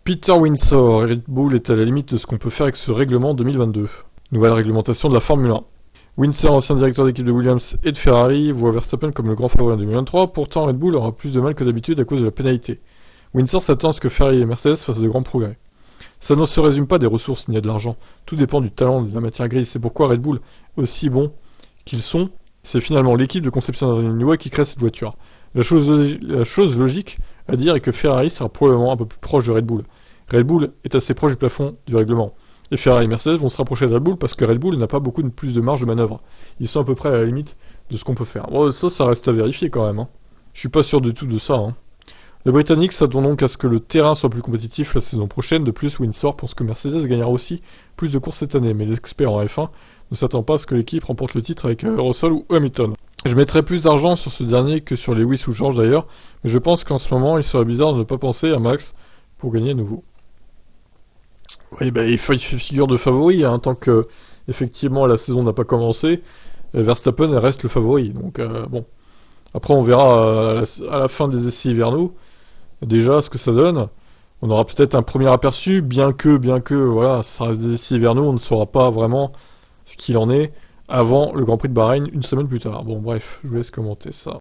Peter Windsor, Red Bull est à la limite de ce qu'on peut faire avec ce règlement 2022. Nouvelle réglementation de la Formule 1. Windsor, ancien directeur d'équipe de Williams et de Ferrari, voit Verstappen comme le grand favori en 2023, pourtant Red Bull aura plus de mal que d'habitude à cause de la pénalité. Windsor s'attend à ce que Ferrari et Mercedes fassent de grands progrès. Ça ne se résume pas des ressources ni à de l'argent, tout dépend du talent de la matière grise, c'est pourquoi Red Bull, aussi bon qu'ils sont, c'est finalement l'équipe de conception d'Adrien Newey qui crée cette voiture. La chose logique à dire est que Ferrari sera probablement un peu plus proche de Red Bull. Red Bull est assez proche du plafond du règlement. Et Ferrari et Mercedes vont se rapprocher de Red Bull parce que Red Bull n'a pas beaucoup plus de marge de manœuvre. Ils sont à peu près à la limite de ce qu'on peut faire. Bon, ça reste à vérifier quand même. Je suis pas sûr du tout de ça. Les Britanniques s'attendent donc à ce que le terrain soit plus compétitif la saison prochaine. De plus, Windsor pense que Mercedes gagnera aussi plus de courses cette année. Mais l'expert en F1 ne s'attend pas à ce que l'équipe remporte le titre avec Russell ou Hamilton. Je mettrais plus d'argent sur ce dernier que sur Lewis ou George d'ailleurs, mais je pense qu'en ce moment, il serait bizarre de ne pas penser à Max pour gagner à nouveau. Oui, il fait figure de favori, tant que, effectivement, la saison n'a pas commencé, Verstappen reste le favori, donc bon. Après, on verra à la fin des essais hivernaux, déjà, ce que ça donne. On aura peut-être un premier aperçu, bien que, voilà, ça reste des essais hivernaux, on ne saura pas vraiment ce qu'il en est avant le Grand Prix de Bahreïn une semaine plus tard. Bon, bref, je vous laisse commenter ça.